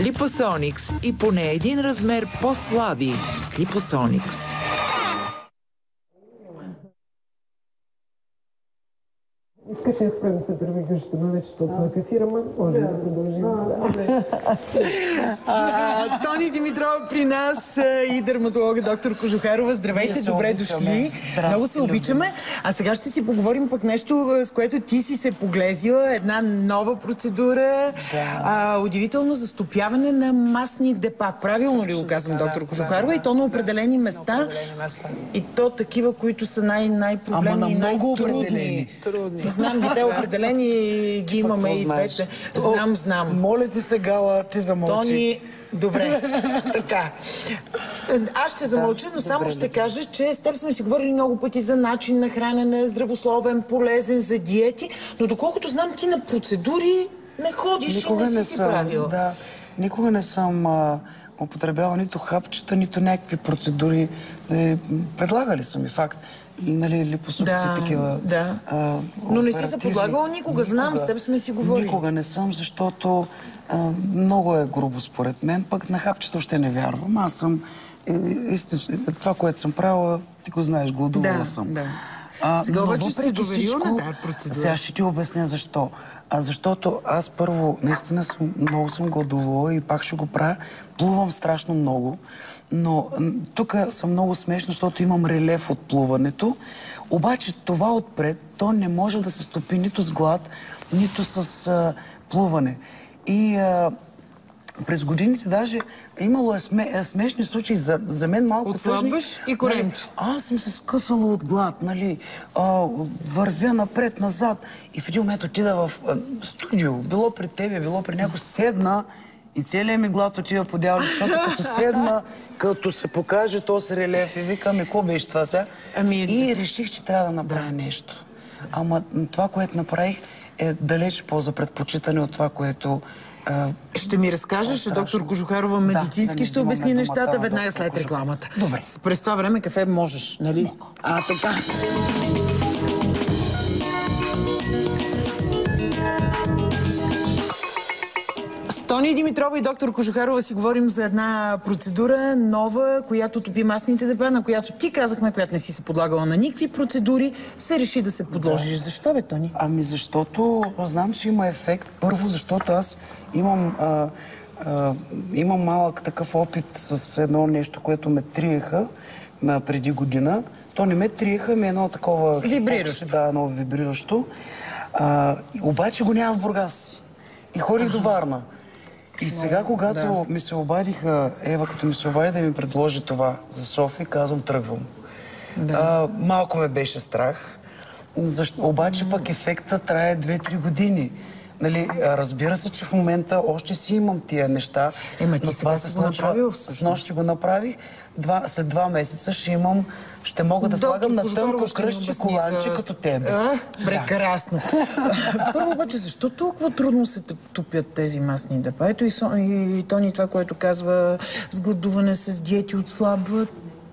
Липосоникс и поне един размер по-слаби с Липосоникс. Искаш ли спрем се дърви гъщата, но вече толкова кефира, може да продължим. Тони Димитрова при нас и дерматолога доктор Кожухарова. Здравейте, добре дошли. Много се обичаме. А сега ще си поговорим пък нещо, с което ти си се поглезила. Една нова процедура. Удивително застопяване на масни депа. Правилно ли го казвам, доктор Кожухарова? И то на определени места. И то такива, които са най-проблемни и най-трудни. Знам ги, те определени ги имаме и двете. Знам. Моля ти се, Гала, ти замълчи. Тони, добре. Така. Аз ще замълча, но само ще кажа, че с теб сме си говорили много пъти за начин на хранене, здравословен, полезен, за диети, но доколкото знам, ти на процедури не ходиш и не си правила. Да, никога не съм употребяла нито хапчета, нито някакви процедури. Предлагали са ми факт. Нали, липосукции такива. Да. Но не си се подлагала никога, знам, с теб сме си говорили. Никога не съм, защото много е грубо според мен, пък на хапчета още не вярвам. Аз съм, това, което съм правила, ти го знаеш, гладувала съм. Да. Сега обаче си доверила на тази процедура. Сега ще ти обясня защо. Защото аз първо, наистина много съм гладувала и пак ще го правя. Плувам страшно много. Но тук съм много смешна, защото имам релеф от плуването. Обаче това отпред, то не може да се стопи нито с глад, нито с плуване. И през годините даже имало смешни случаи за мен малко тъжни. Отслабваш и коремче. Аз съм се скъсала от глад, нали, вървя напред-назад и в един момент отида в студио, било при тебе, било при някой, седна и целият ми глад отива по дяволи, защото като седна, като се покаже този релеф и викаме, какво беше това сега? И реших, че трябва да направя нещо. Ама това, което направих, е далеч по-за предпочитане от това, което... Ще ми разкажеш, доктор Кожухарова медицински ще обясни нещата веднага след рекламата. Добре. През това време кафе можеш, нали? Така. Тони Димитрова и доктор Кожухарова си говорим за една процедура нова, която топи масните депа, на която ти казахме, която не си се подлагала на никакви процедури, се реши да се подложиш. Защо бе, Тони? Ами защото знам, че има ефект. Първо, защото аз имам малък такъв опит с едно нещо, което ме триеха преди година. То не ме триеха, ми едно такова... Вибриращо. Да, едно вибриращо. Обаче го нямам в Бургас. И ходих до Варна. И сега, когато ми се обадиха, Ева, като ми се обади да ми предложи това за София, казвам, тръгвам. Малко ме беше страх, обаче пък ефекта трае 2-3 години. Нали, разбира се, че в момента още си имам тия неща. Ти сега си го направил всъщност. С нощ го направих. След 2 месеца ще мога да слагам на тънко кръстче коланче като тебе. Прекрасно. Първо обаче, защо толкова трудно се топят тези масни депа? Ето и Тони това, което казва, с гладуване, с диети отслабват,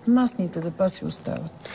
масните депа си остават.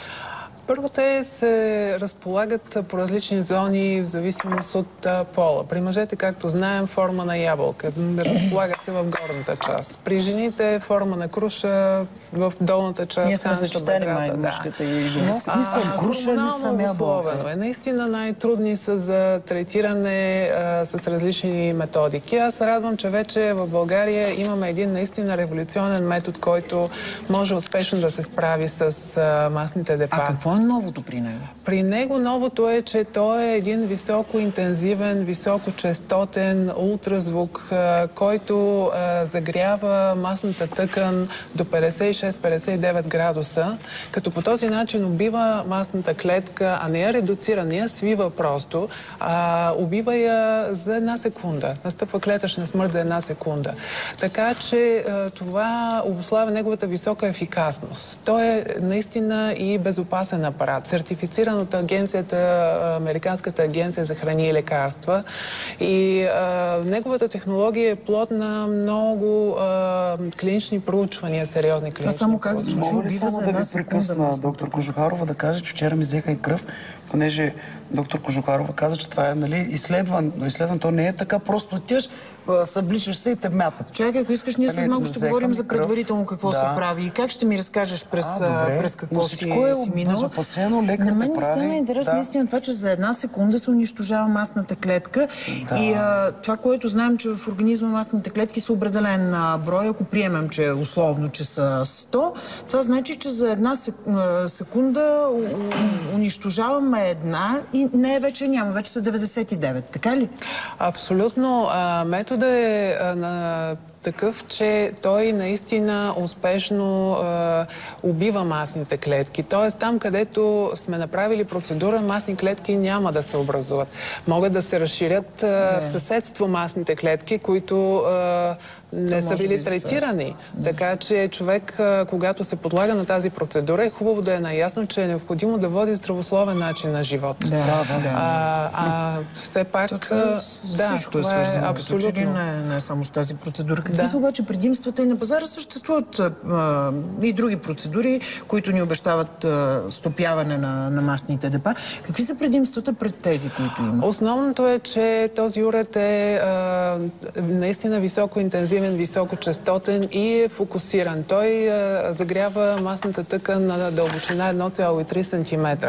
Първо, те се разполагат по различни зони в зависимост от пола. При мъжете, както знаем, форма на ябълка. Разполагат се в горната част. При жените форма на круша в долната част. Ние сме съчетани мъжката и женската. Не съм круша, не съм ябълка. Наистина най-трудни са за третиране с различни методики. Аз се радвам, че вече в България имаме един наистина революционен метод, който може успешно да се справи с масните депа. Какво е новото при него? При него новото е, че той е един високоинтензивен, високочестотен ултразвук, който загрява масната тъкан до 56-59 градуса, като по този начин убива масната клетка, а не я редуцира, не я свива просто, а убива я за 1 секунда. Настъпва клетъчна смърт за 1 секунда. Така че това обуславя неговата висока ефикасност. Той е наистина и безопасен апарат, сертифициран от Американската агенция за храни и лекарства. И неговата технология е плод на много клинични проучвания, сериозни клинични. Това само как звучи, убива за 1 секунда. Доктор Кожухарова, да каже, че вчера ми взеха и кръв понеже доктор Кожухарова каза, че това е, нали, изследван. То не е така, просто отиваш, събличаш се и те мятат. Чакай, ако искаш, ние след малко ще говорим за предварително какво се прави и как ще ми разкажеш през какво си минало. Безопасено, лекар На мен те ми прави. стана интересно наистина това, че за една секунда се унищожава масната клетка и това, което знаем, че в организма масните клетки са определен брой, ако приемем, че условно, че са 100, това значи, че за една секунда унищожаваме една и не вече няма, вече са 99, така ли? Абсолютно. Методът е такъв, че той наистина успешно убива масните клетки. Тоест там, където сме направили процедура, масни клетки няма да се образуват. Могат да се разширят в съседство масните клетки, които не са били третирани. Така че човек, когато се подлага на тази процедура, е хубаво да е наясно, че е необходимо да води здравословен начин на живот. Все пак, всичко е свързано, абсолютно. Не само с тази процедура. Какви са обаче предимствата и на пазара? Съществуват и други процедури, които ни обещават стопяване на масните депа. Какви са предимствата пред тези, които има? Основното е, че този уред е наистина високоинтензивен, високочастотен и е фокусиран. Той загрява масната тъкан на дълбочина 1,3 см.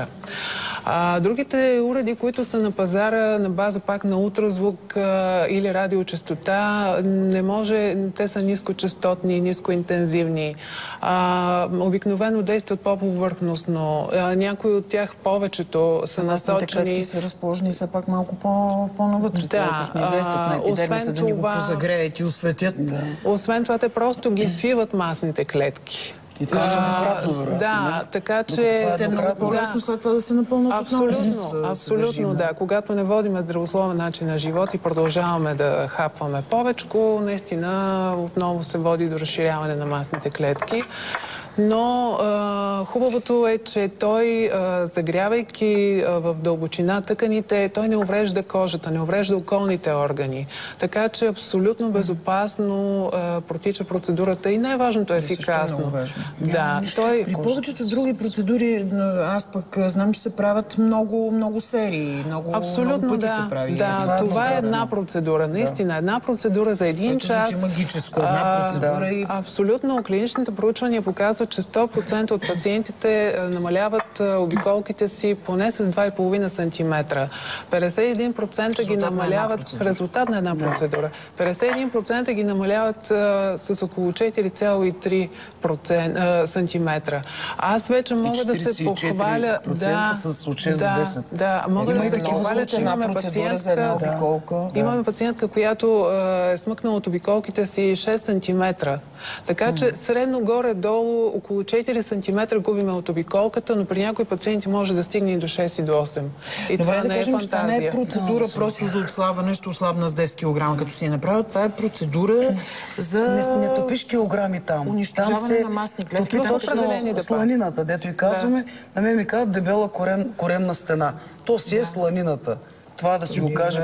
Другите уреди, които са на пазара на база пак на ултразвук или радиочестота, не може, те са нискочастотни, нискоинтензивни. Обикновено действат по-повърхностно. Някои от тях, повечето, са насочени... Масните клетки са разположени все пак малко по-навътре. Ако не действат на епидермиса, да ни го позагреят и осветят. Освен това, те просто ги свиват масните клетки. И това е многократно, така че... Те много по-лесно след това да се напълнат отново. Абсолютно, да. Когато не водиме здравословен начин на живот и продължаваме да хапваме повечко, наистина отново се води до разширяване на масните клетки. Но хубавото е, че той, загрявайки в дълбочина тъканите, той не уврежда кожата, не уврежда околните органи. Така че абсолютно безопасно протича процедурата и най-важното е ефикасно. При повечето други процедури, аз пък знам, че се правят много серии, много пъти се прави. Това е една процедура. Наистина, една процедура за един час. Звучи магическо, една процедура. Абсолютно. Клиничните проучвания показват, че 100% от пациентите намаляват обиколките си поне с 2,5 см. 51% ги намаляват в резултат на една процедура. 51% ги намаляват с около 4,3 см. Аз вече мога да се похваля... с от 6 до 10. Мога да се похваля, че имаме пациентка, която е смъкнала от обиколките си 6 см. Така че средно горе-долу около 4 см губиме от обиколката, но при някои пациенти може да стигне и до 6 и до 8. И това не е фантазия. Това не е процедура просто за отслабване, ще ослабна с 10 кг, като си я направят. Това е процедура за... Не топиш килограми там. Унищожаване на масни клетки. Точно сланината, дето и казваме, на мен ми казват дебела коремна стена. То си е сланината. Това да си го кажем.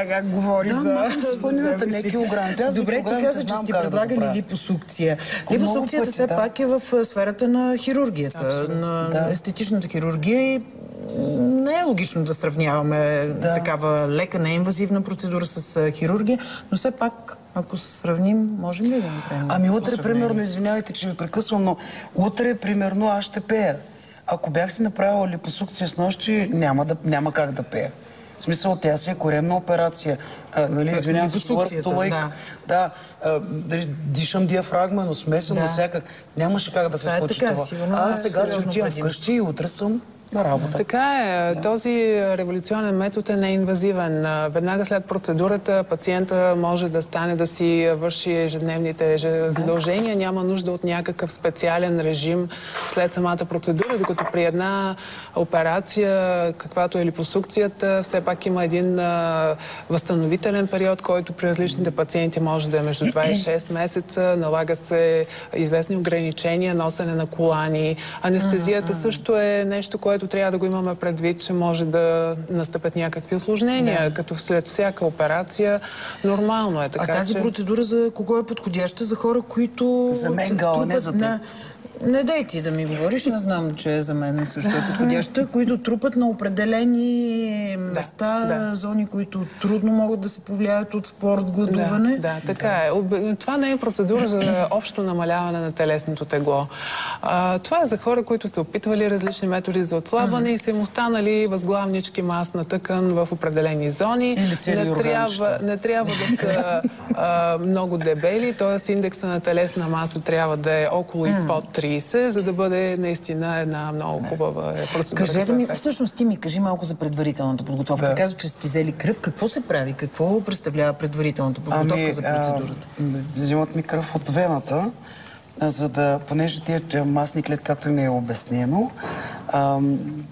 Как говори за сланината, не килограми. Добре, ти каза, че сте предлагали липосукция. Липосукцията все пак е в сферата на хирургията, на естетичната хирургия и не е логично да сравняваме такава лека, неинвазивна процедура с хирургия, но все пак, ако се сравним, можем ли да направим? Утре, примерно, извинявайте, че ви прекъсвам, но утре, примерно, аз ще пея. Ако бях си направила липосукция с нощи, няма как да пея. В смисъл, тя си е коремна операция. Извинявам се, говоря като лайк. Дишам диафрагма, но смесено всякак. Нямаше как да се случи това. Аз сега си отивам вкъщи и утре съм на работа. Така е. Този революционен метод е неинвазивен. Веднага след процедурата пациента може да стане да си върши ежедневните задължения. Няма нужда от някакъв специален режим след самата процедура, докато при една операция, каквато е липосукцията, все пак има един възстановителен период, който при различните пациенти може да е между 2 и 6 месеца. Налага се известни ограничения, носене на колани. Анестезията също е нещо, което трябва да го имаме предвид, че може да настъпят някакви усложнения, като след всяка операция. Нормално е така. А тази процедура за кого е подходяща? За хора, които... За мен, Гала, не за теб. Не дай ти да ми говориш, не знам, че за мен също е подходяща, които трупат на определени места, зони, които трудно могат да се повлияят от спорт, гладуване. Да, така е. Това не е процедура за общо намаляване на телесното тегло. Това е за хора, които са опитвали различни методи за отслабване и са им останали възглавнички масна тъкан в определени зони. Не трябва да са много дебели, т.е. индекса на телесна маса трябва да е около и под 30, за да бъде наистина една много хубава процедура. Кажете ми, всъщност ти ми кажи малко за предварителната подготовка. Каза, че сте взели кръв. Какво се прави? Какво представлява предварителната подготовка за процедурата? Взимат ми кръв от вената, за да, понеже тия масни клетки, както ми е обяснено,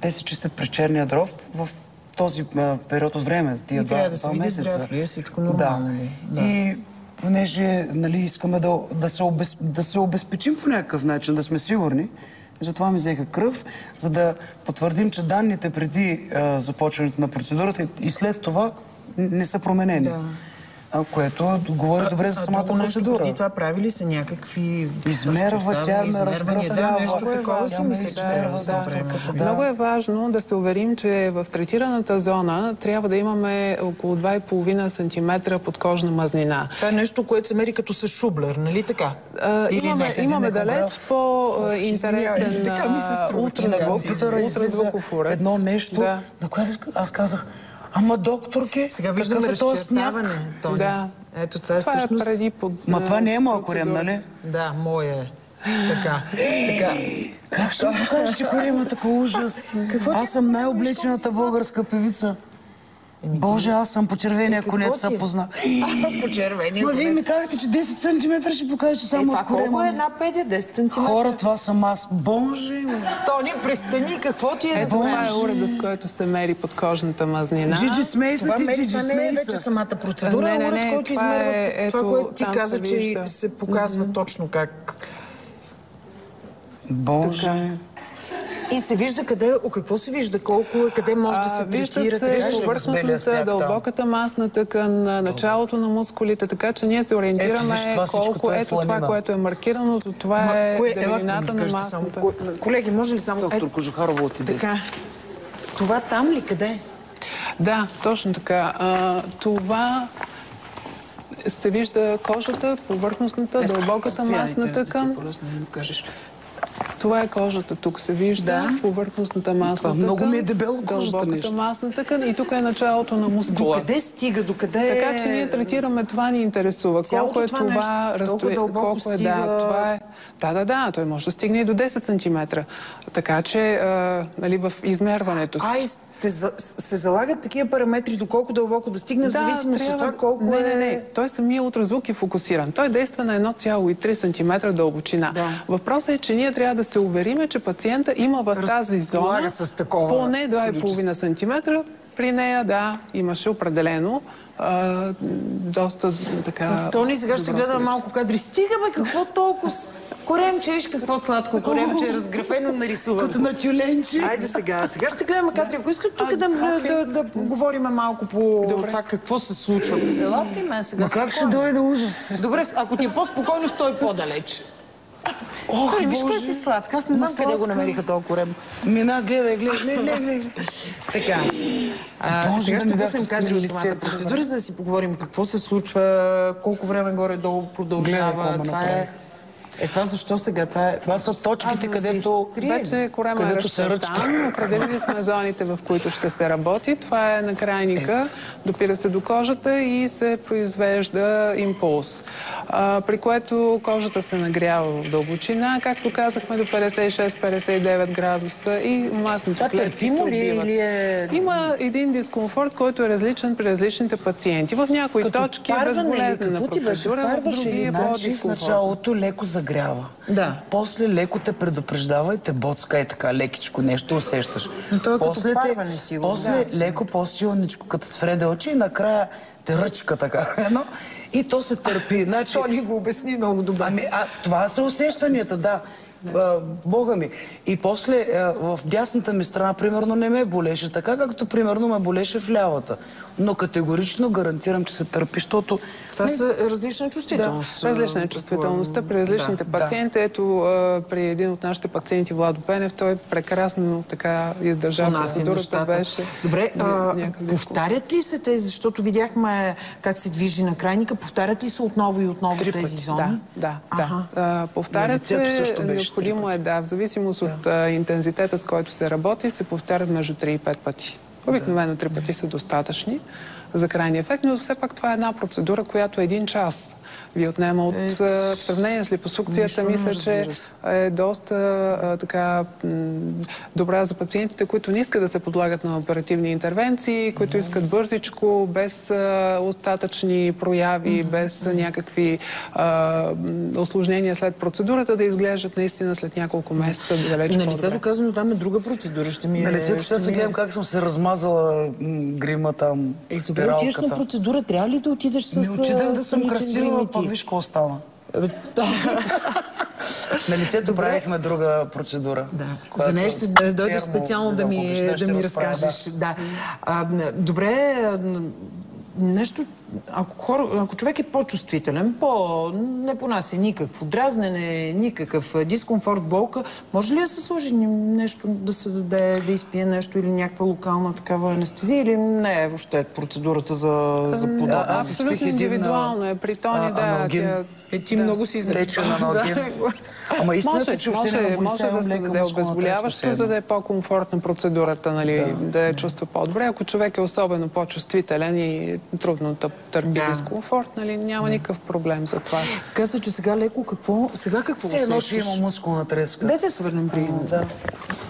те се чистят през черния дроб в този период от време. И трябва да се види здрав ли е, всичко нормално ли? Да. И понеже искаме да се обезпечим по някакъв начин, да сме сигурни, затова ми взеха кръв, за да потвърдим, че данните преди започването на процедурата и след това не са променени. Да. Което говори добре за самата процедура. Преди това правили са някакви... Измерва, тя ме разграфява. Нещо такова си мисля, че трябва да се направи. Много е важно да се уверим, че в третираната зона трябва да имаме около 2,5 см подкожна мазнина. Това е нещо, което се мери като с шублер, нали така? Имаме далеч по-интересен ултразвуков уред. Едно нещо, на което аз казах: ама докторке, сега виждаме разчертаване. Да. Ето това е всъщност... Ма това не е моя корем, нали? Да, моя е. Така. Как ще му кажеш, че корема такова ужас? Аз съм най-облечената българска певица. Боже, аз съм по червения конец се позна. По червения конец. Ма вие ми казахте, че 10 см ще покаже, че само от корема. Колко е една педия? 10 см? Хора, това съм аз. Боже! Тони, престани, какво ти е? Това е уреда, с което се мери подкожната мазнина. Джиджи, смей се, това не е вече самата процедура, уред, който измерва това, което ти каза, че се показва точно как. Боже! И се вижда къде, какво се вижда, колко е, къде може да се третира. Виждат се повърхностната, дълбоката масна тъкан, началото на мускулите, така че ние се ориентираме колко ето това, което е маркирано, това е дебелината на масната. Колеги, може ли само... Доктор Кожухарова отиде. Така. Това там ли, къде? Да, точно така. Това се вижда кожата, повърхностната, дълбоката масна тъкан. Това е кожата, тук се вижда, повърхностната масна тъкан. Много ми е дебело кожата. Дълбоката масна тъкан и тук е началото на мускула. Докъде стига, докъде... Така че ние третираме, това ни интересува. Колко е това разстояние, колко е, това е... Да, той може да стигне и до 10 см. Така че, нали, в измерването си... се залагат такива параметри, доколко дълбоко да стигне, в зависимост от това колко Не. Той самия ултразвук е фокусиран. Той действа на 1,3 см дълбочина. Въпросът е, че ние трябва да се увериме, че пациента има в тази зона поне 2,5 см. При нея, имаше определено доста така... Тони, сега ще гледам малко кадри. Стигаме, какво толкова... Коремче, виж какво сладко коремче е разграфено, нарисувано. Като на тюленче. Айде сега. Сега ще гледаме кадри. Ако искат тук да говорим малко по това какво се случва. Ела при мен сега. Как ще дойде ужас? Добре, ако ти е по-спокойно, стой по-далеч. Тони, виж къде си сладка. Аз не знам къде го намериха толкова корем. Мина, гледай. Така. Сега ще пуснем кадри от самата процедура, за да си поговорим какво се случва, колко време горе-долу продължава. Това защо сега? Това са точките, където вече корема е разчертан. Определили сме зоните, в които ще се работи. Това е накрайника. Допира се до кожата и се произвежда импулс. При което кожата се нагрява в дълбочина, както казахме, до 56-59 градуса и масните клетки се убиват. Има един дискомфорт, който е различен при различните пациенти. В някои точки е безболезнена процедура, в други е по-дискомфорт. В началото леко загрява. После леко те предупреждава и те боцка и така лекичко нещо усещаш. После леко по-силничко, като свреде очи и накрая те ръчка така. И то се търпи. То ни го обясни много добре. Това са усещанията, да. Бога ми. И после в дясната ми страна, примерно, не ме болеше така, както примерно ме болеше в лявата. Но категорично гарантирам, че се търпи, защото... Това са различна чувствителност. Различна е чувствителността при различните пациенти. Ето, при един от нашите пациенти, Владо Пенев, той прекрасно така издържа процедурата. Беше... Добре, повтарят ли се тези, защото видяхме как се движи на крайника, повтарят ли се отново и отново тези зони? Да. Повтарят се, необходимо е, в зависимост от интензитета, с който се работи, се повтарят между 3 и 5 пъти. Обикновено 3 пъти са достатъчни за крайния ефект, но все пак това е една процедура, която 1 час ви отнема от в сравнение с липосукцията. Мисля, че е доста така добра за пациентите, които не искат да се подлагат на оперативни интервенции, които искат бързичко, без остатъчни прояви, без някакви осложнения след процедурата, да изглеждат наистина след няколко месеца далеч по-добре. На лицето казано, там е друга процедура. На лицето ще се гледам как съм се размазала грима там, спиралката. Добре, отидеш на процедура, трябва ли да отидеш с отидам да съм красива, виж какво стана. На лицето правихме друга процедура. За нея ще дойдеш специално да ми разкажеш. Добре, нещо... Ако човек е по-чувствителен, не понася никакво дразнене, никакъв дискомфорт, болка, може ли да се сложи нещо, да се даде, да изпие нещо или някаква локална такава анестезия, или не е въобще процедурата за подобна? Абсолютно индивидуално е. При Тони, ти много си изречен на ноги. Ама истината, че може да се даде обезболяващо, за да е по-комфортна процедурата, да я чувства по-добре. Ако човек е особено по-чувствителен и трудно търпи дискомфорт, няма никакъв проблем за това. Каза, че сега леко какво? Сега какво усещаш? Все едно, че има мускулна треска. Дайте се върнем при...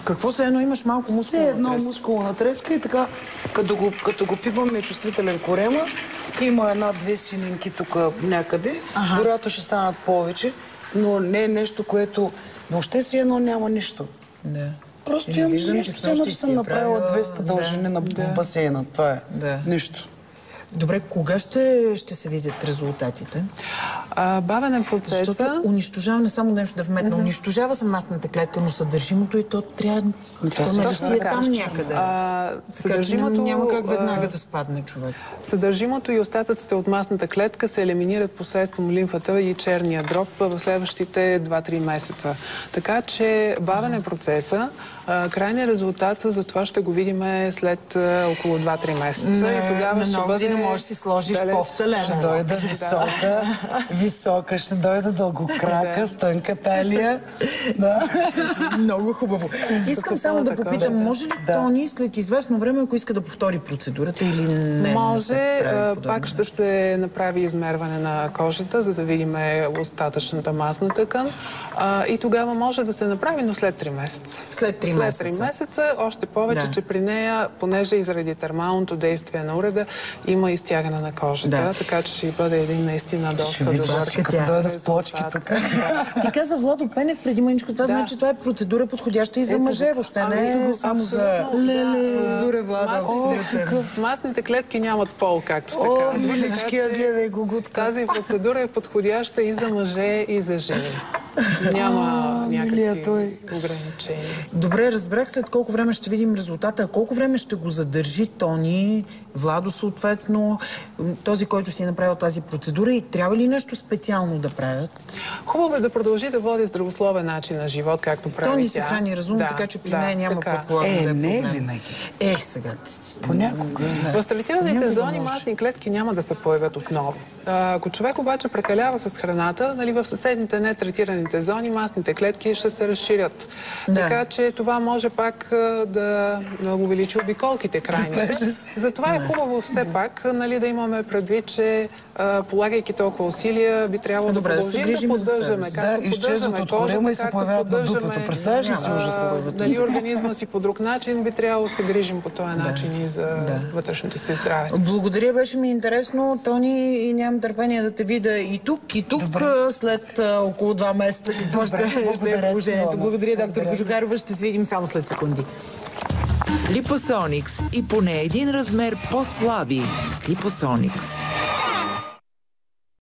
Какво все едно имаш малко мускулна треска? Все едно мускулна треска и така, като го пипам, е чувствителен корема. Има 1-2 сининки тук някъде. Вероятно ще станат повече, но не е нещо, което въобще си едно няма нищо. Просто имам виждам, че съм направила 200 дължини в басейна. Това е нищо. Добре, кога ще се видят резултатите? Бавен е процеса. Защото унищожава, не само нещо да вметна, унищожава се масната клетка, но съдържимото и то трябва... То не си е там някъде. Така че няма как веднага да спадне човек. Съдържимото и остатъците от масната клетка се елиминират посредством лимфата и черния дроб в следващите 2-3 месеца. Така че бавен е процеса. Крайният резултат за това ще го видим след около 2-3 месеца. И тогава ще бъде... можеш да си сложиш по-вталена. Ще дойда висока, ще дойда дългокрака, с тънка талия. Много хубаво. Искам само да попитам, може ли Тони след известно време, ако иска да повтори процедурата или не? Може. Пак ще се направи измерване на кожата, за да видим остатъчната масна тъкан. И тогава може да се направи, но след 3 месеца. След 3 месеца, още повече, че при нея, понеже и заради термалното действие на уреда, има изтягане на кожата, така че ще бъде един наистина доста добър. Като дойда с плочки тук. Ти каза Владо Пенев преди мъничко, това значи, че това е процедура подходяща и за мъже, въобще не е само за... Дуре, Владо. Масните клетки нямат пол, както се казва. Тази процедура е подходяща и за мъже, и за жени. Няма някакви ограничения. Добре, разбрах след колко време ще видим резултата. Колко време ще го задържи Тони, Владо съответно, този, който си е направил тази процедура, и трябва ли нещо специално да правят? Хубаво е да продължи да води здравословен начин на живот, както прави тя. Тони се храни разумно, така че при нея няма предполагам да е проблем. Не винаги. Сега. Понякога. В третираните зони масни клетки няма да се появят отново. Ако човек обаче прекалява с храната, в съседните нетретираните зони масните клетки ще се разширят. Така че това може пак да увеличи обиколките крайните. Затова е хубаво все пак да имаме предвид, че полагайки толкова усилия, би трябвало да продължим да поддържаме. Както поддържаме кожата, както поддържаме организма си по друг начин, би трябвало да се грижим по този начин и за вътрешното си здраве. Благодаря, беше ми интересно, Тони, и нямам търпение да те видя и тук, след около 2 месеца. Какво ще е положението? Благодаря, доктор Кожухарова. Ще се видим само след секунди. Липосоникс и поне един размер по-слаби с Липосоникс.